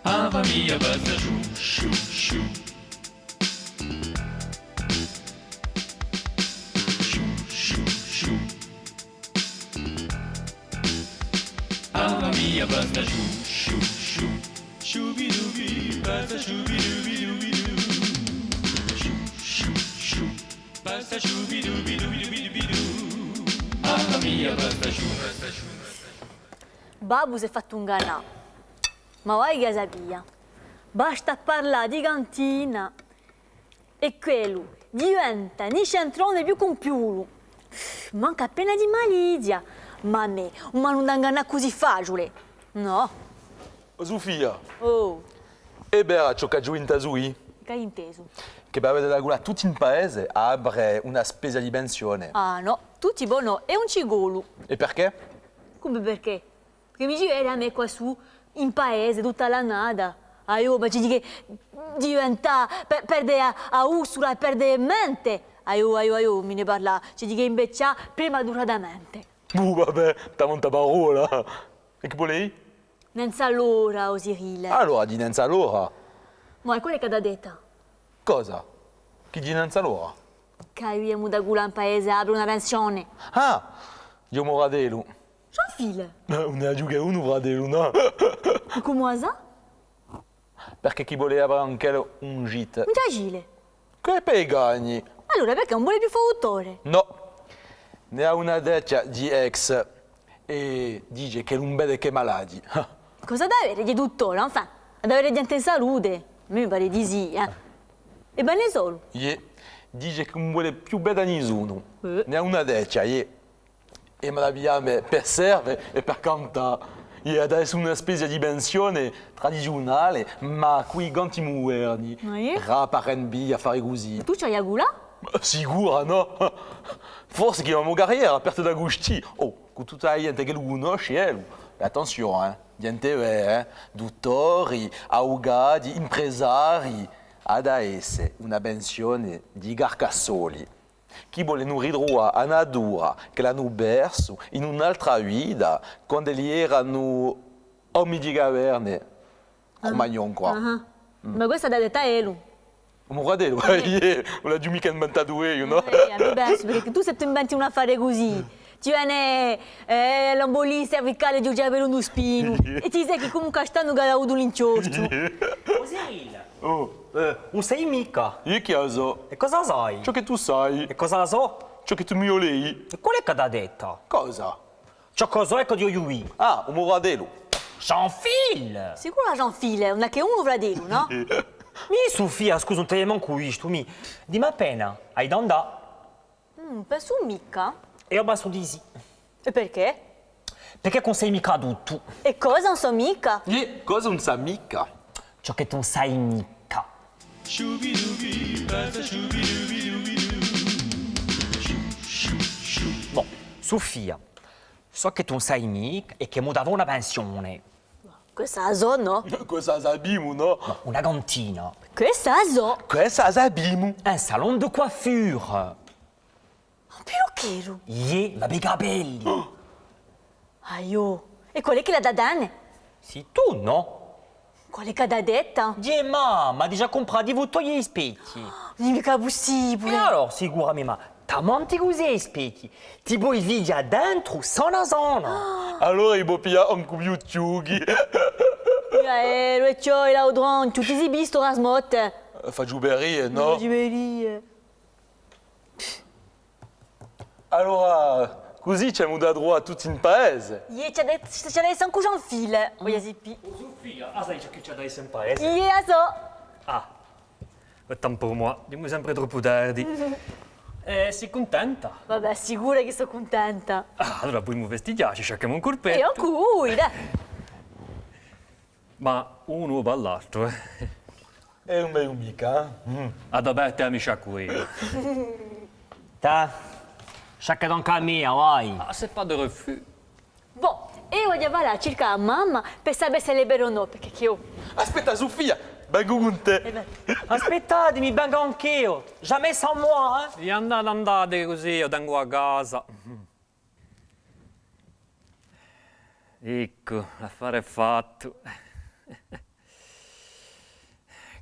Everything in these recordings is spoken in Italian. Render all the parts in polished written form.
Ava mia basta chou. Ava mia basta chou. Shooby-dooby, basta shooby-dooby-dooby-doo. Chou. Basta shooby-dooby-dooby-dooby-doo. Ava mia basta chou. Babbo si è fatto un ganà. Ma vai che sapia. Basta parlare di cantina. E quello diventa né centrone più compiuto. Manca appena di malizia. Ma a me, ma non danno così facile. No. Sofia, Oh, e beh, ciò che giù in Tasui, che hai inteso? che per vedere la gola tutto in paese apre una spesa di pensione. Ah no, tu tipo no, è un cigolo. E perché? Come perché? Perché mi dice a me qua su, in paese, tutta la nada. Ah, io ma ci dico che diventa, perde a usura e perde mente. Io, mi ne parla, ci dico che invecchia prematuratamente. Vabbè, t'ha monta parola. E che volevi? Nenza l'ora, Osirile. Allora, dinanzi all'ora. Ma è quello che ha detto. Cosa? Chi dinanzi all'ora? Che io da gula in paese apre una pensione. Ah, io mo radelu. Jean-Phil, Non è giù che uno radelu, no? come ça? Perché chi voleva anche un gite. Un agile. Che pegagni? Allora perché non vuole più fautore? No, ne ha una deccia di ex e dice che non vede che maladi. Cosa da avere di dottore? Enfin, ad avere gente in salute. A me mi pare di sì, eh. E bene solo. Dice che non vuole più bene nessuno. Eh. Ne ha una deccia, e me la abbiamo per serve e per cantare. Adesso una spesa di pensione tradizionale, ma qui ganti moderni. Rap, R&B, affari così. Tu c'hai la gula? Sicura, no? Forse che abbiamo carriera aperta da gusti. Oh, con tutta la gente che lo conosce, attenzione, gente vera, dottori, avvocati, impresari. Adesso una pensione di Carcassoli. Chi vuole non ritrovare a una dura che l'hanno perso in un'altra vita quando gli erano uomini di caverna, Romagnon qua. Ma questa da detta Elu. Ma guardate, non l'ho giù mica inventato io, no? A me penso, perché tu se ti inventi un affare così, ti viene l'ambolì cervicale di Giugiare per uno spino e ti sai che comunque stanno che ha avuto l'inciostro. Osirile, Oh, non sei mica. io che so? E cosa sai? Ciò che tu sai, E cosa so? ciò che tu mi volevi. E qual è che t'ha detto? Cosa? Ciò cosa è che io lui? Ah, un moradelo. Jean-Phil! Sicuro Jean-Phil, non è che uno fratello, no? Mi Sofia, scusa, non te ne manco questo, mi. Dimmi appena, hai da andare? Penso mica. E io basso di sì. E perché? Perché non sei mica tutto. E cosa non so mica? Cosa non sa mica? Ciò che non sai mica. Shooby-dooby, basta shooby-dooby-dooby-doo. Bon, Sofia, so che tu non sai mica e che mo davo una pensione. Questa la so, no? Cosa sappiamo, no? Una cantina. Questa la so. Cosa sappiamo? Un salon de coiffure. Un perrucchiero. Ma bei capelli. Aio. E qual è che l'ha da danne? Sì, tu no? Qual è che l'ha detta? Ma già comprato i gli specchi. Non è mica E possibile. allora, sicuramente, ma tamanti così i specchi. Ti puoi via dentro, sana sana. Allora i bopia anche più ciughi. Lo e ciò, e l'audron, tu ti sei visto la smotte? Fa giuberie, no? Allora, così ci abbiamo dato droit a tutti in paese. C'è adesso anche Jean-Phil. Voglio sapere. Sofia, sai che c'è da essere in paese? La so. Ah, tant per moi, dimmi sempre troppo tardi. Sei contenta? Vabbè, sicura che sono contenta. Ah, allora poi mi vestigiamo, ci sciacchiamo un corpetto. E anche lui, dai. Ma uno va all'altro, E non è mica, Ad aperto mi sciacquo io. Ta, sciacca anche a mia, vai. Ah, c'est pas de refus. Boh, io voglio parlare circa la mamma per sapere se è libero o no, perché che io... Aspetta, Sofia, vengo con te. Aspettatemi, vengo anch'io. Jamais sans moi, eh? E andate così, io tengo a casa. Ecco, l'affare è fatto.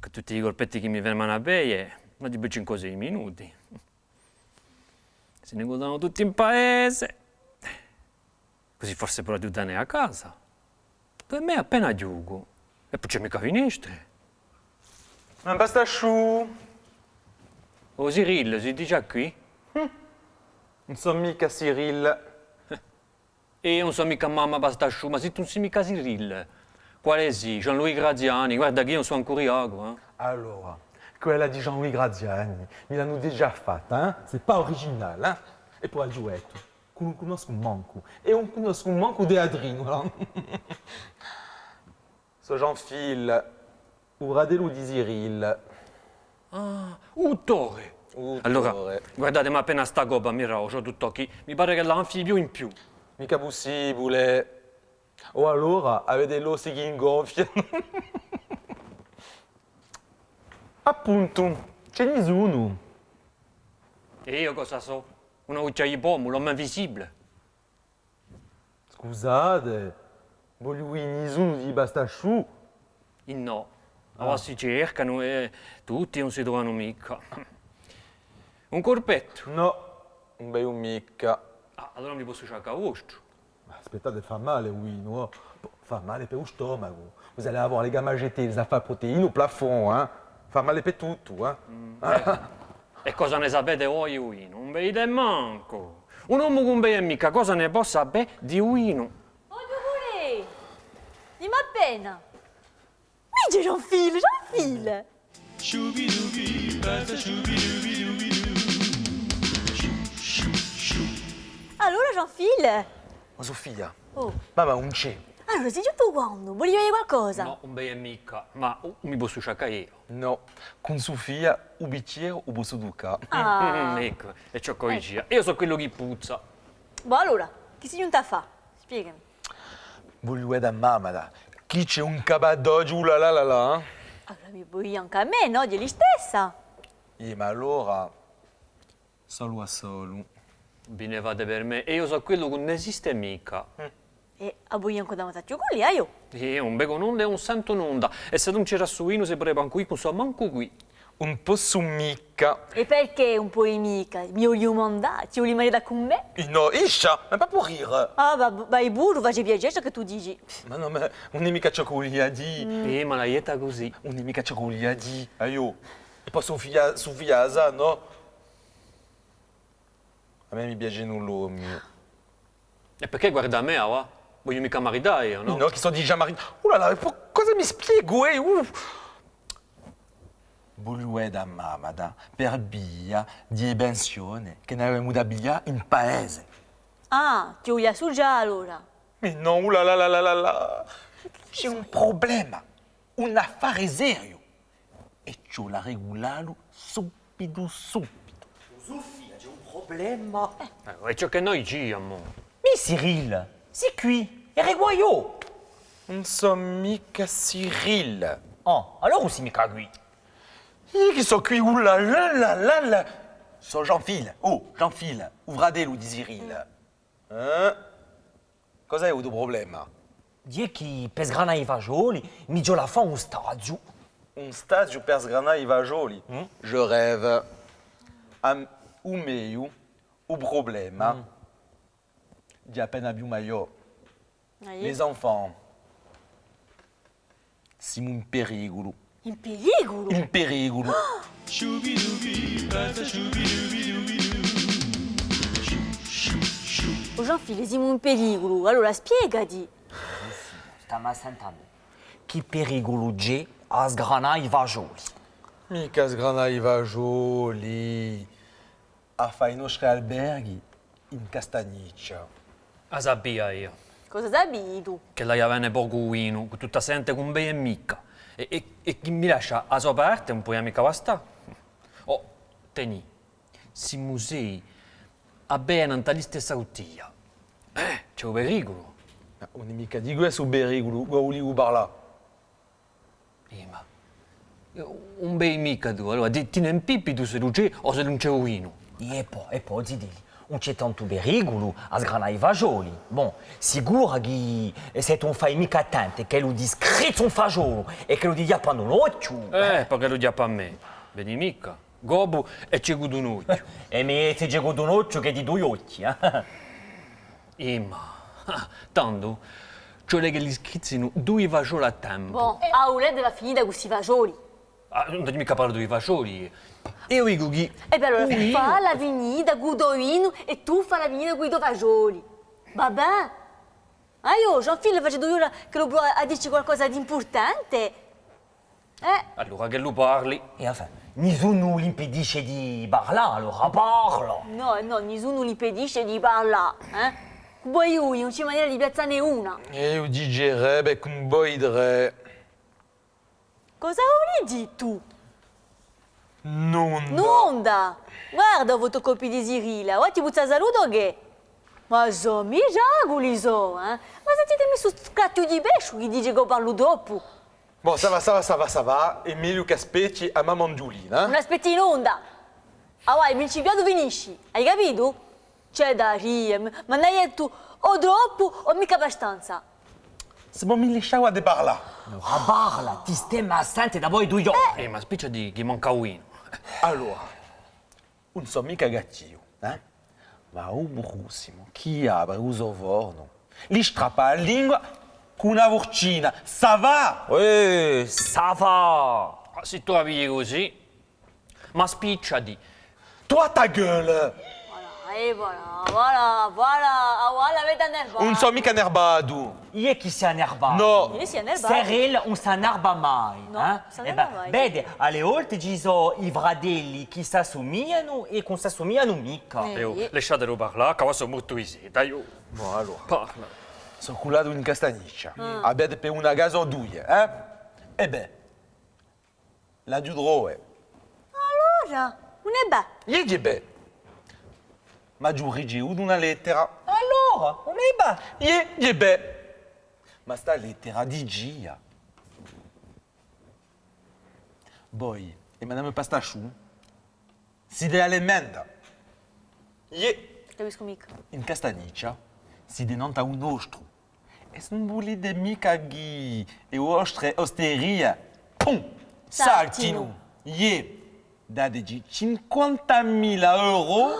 Con tutti i colpetti che mi fermano a veie, ma di 5-6 minuti. Se ne godano tutti in paese. Così forse però aiutane a casa. Per me è appena giugo. E poi c'è mica finestre. Un pastasciù. Oh Cyril, si dice qui? Non sono mica Cyril. E io non so mica mamma pastasciù, ma se tu non sei mica Cyril. Quale sì? Jean-Louis Graziani, guarda che io non sono ancora iago, Allora, quella di Jean-Louis Graziani, me l'hanno déjà fatta, hein? C'est pas original, hein? E poi al duetto, non conosco un manco. E non conosco un manco di Adrien, voilà. So Jean-Phil, o Radelo di Cyril. Uttore! Allora, guardate, ma appena sta copa mi raucio tutto qui, mi pare che l'anfibio in più. Mica possibile. O allora avete l'osso che ingonfiano. Appunto, c'è nessuno. E io cosa so? Una uccia di pomo, l'uomo invisibile. Scusate, voglio nessuno di Bastasciù. E no, allora si cercano e tutti non si trovano mica. Un corpetto. No, non bevo mica. Ah, allora mi posso cercare vostro. Aspettate, fa male, oui, no? Fa male per lo stomaco. Vous allez avoir les gamma GT, les alpha protéines au plafond, hein? Fa male per tutto, eh? E cosa ne sapete voi, Uino? Non vedete manco. Un uomo con me mica cosa ne può sapere di Uino? Voglio pure! Dimmi appena! Minchia Jean-Phil! Shubi-dubi, basta shubi-dubi-dubi-du. Allora Jean-Phil? Ma Sofia, Oh, mamma non c'è. allora sei giunto quando? Volevi vedere qualcosa? No, non vedo mica, ma mi posso cercare io. No, con Sofia, un bicchiere o posso duca. Ah. Ecco, e c'ho coicia. Io so quello che puzza. Boh, allora, che sei giunta a fa? Spiegami. Voglio vedere mamma, chi c'è un cabadoggio, là là là là. Allora mi vuoi anche a me, no? Glieli stessa. Ma allora, solo a solo. Bene fate per me, e io so quello che non esiste mica. E a voi anche da mataccio con lì, io. E un beco non e un santo nonda. E se non c'era su Uino si prepara qui, non so manco qui. Un po' su mica. E perché un po' mica? Mi voglio mandare? Ti voglio mandare con me? No, iscia, ma pas pour rire. Ah, vai burro, vai piacere che tu dici. Ma no, ma non è mica ciò che gli ha di. Ma la ieta così. Non è mica ciò che gli ha di. Aio. E poi Sofia sa, no? A me mi piace null'uomo. E perché guarda me, va? Voglio mica maritare io, no? No, che sono già marito. Oh là là, cosa mi spiego, Voglio da mamma, per via di pensione, che ne avevamo da via in paese. Ah, ti voglio su già allora. Ma no, oh là là là là là là. C'è un problema, un affare serio. E c'ho la regolare subito. Sofia, c'è un problema. E ciò che noi giriamo. Mais Cyril, c'est qui? Et Reguayo? Non so mica Cyril. Oh, alors aussi mica qui. Io che so qui, oh là là là là là. So Jean-Phil. Oh, Jean-Phil, Uvradelo di Cyril. Cos'è il tuo problema? Di che per sgranare i fagioli, mi la fa un stadio. Un stadio per sgranare i fagioli. Je rêve. O meio, o problema di appena più maior. Les enfants. Siamo in pericolo. In pericolo? In pericolo. Shubi-dubi, basta shubi-dubi-dubi-du. Oh Jean-Phil, siamo in pericolo. Allora spiegati. Stiamo sentendo. Che pericolo c'è a sgranare i fagioli? Mica sgranare i fagioli. A fare i nostri alberghi in Castagniccia. A sappia io. Cosa sapevi tu? Che la viene poco Uino, che tutta sente con me e mica. E chi mi lascia a sua parte un po' mica basta. Oh, teni, si musei a bene nella stessa cottiglia. C'è un pericolo. Non è mica di questo pericolo, volevo parlare. Ma Un bei mica tu, allora ti ne impippi tu se non c'è o se non c'è uino. E poi, zideli, non c'è tanto pericolo a sgranare i fagioli. Bon, sicuro che se tu non fai mica attento che lo discreto un fagiolo e che lo dia panno l'occhio. Perché lo dia a me? Vedi mica, gobo e c'è gudu un occhio. E mi ti dico un occhio che di due occhi, eh? Imma, tanto, cioè che gli schizzino due fagioli a tempo. Bon, Aulè deve finire da questi fagioli. Non ti mica parlo dei fagioli. E io dico che... E beh, allora fa la vinita Guidoino e tu fa la vinita Guido Fagioli. Vabbè. Io, Jean-Philippe, faccio 2 ore che lo può a dirci qualcosa di importante. Allora che lo parli. E enfin, nessuno gli impedisce di parlare, allora parla. No, nessuno gli impedisce di parlare. Poi lui non c'è maniera di piazzarne una. E io digerebbe con boidre. Cosa vuoi dire tu? Non. Nonda! Guarda, fotocopie di Cyrilla. Guarda, ti butta saluto che? Ma so, mi giaguli so, Ma se ti messo scatto di pesce, gli dice che parlo dopo. Bon, ça va. E meglio che aspetti a mamma Giulina. Non aspetti in onda. Ah, vai, il principiato finisci. Hai capito? C'è da ridere, ma non hai tu o troppo o mica abbastanza. Se bon mi lasciamo di parlare. Allora parla, ti stemma assente da voi due occhi. Ma spiccia di che manca uino. Allora, non so mica gattio, ma un brussimo chi apre uso forno, gli strappa la lingua con una vorcina, ça va? Ça va. Se tu la vedi così, ma spiccia di... Toi ta gueule! Voilà, avete nervato. Non so mica nervado. Io chi si annerba? No. Io si è nervato. Serel non si annerba mai. No, si annerba mai. Vede, alle volte ci sono i fradelli che si assomigliano e che si assomigliano mica. Lasciatelo parlare, che sono molto visita, io... Bon, allora, Parla. sono culato in castagniccia. Abbiate per una casa o due, E beh, la giudroe. Allora, non è beh. Ieri beh, ma giù ricevuto una lettera. Allora, non è ba. Ieri beh, ma sta lettera di Gia. Poi, e madame Pastachou, si deve all'emenda. Capisco mica. In castagniccia si denota un ostro. E se non volete mica che le vostre osterie, pum, saltino. Date di 50.000 euro,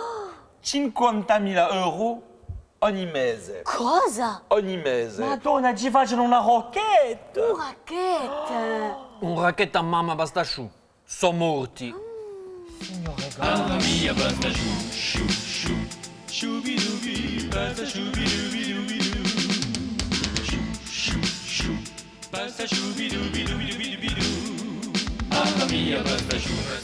50.000 euro ogni mese. Cosa? Ogni mese. Madonna, ci facciano una rocchetta. Un racchetta. Un racchetto a mamma Pastachou. Sono morti. Mamma mia, basta shubi-dubi, basta shubi-dubi-dubi-du. Basta shubi-dubi-dubi-dubi-du. Mamma mia, basta shubi.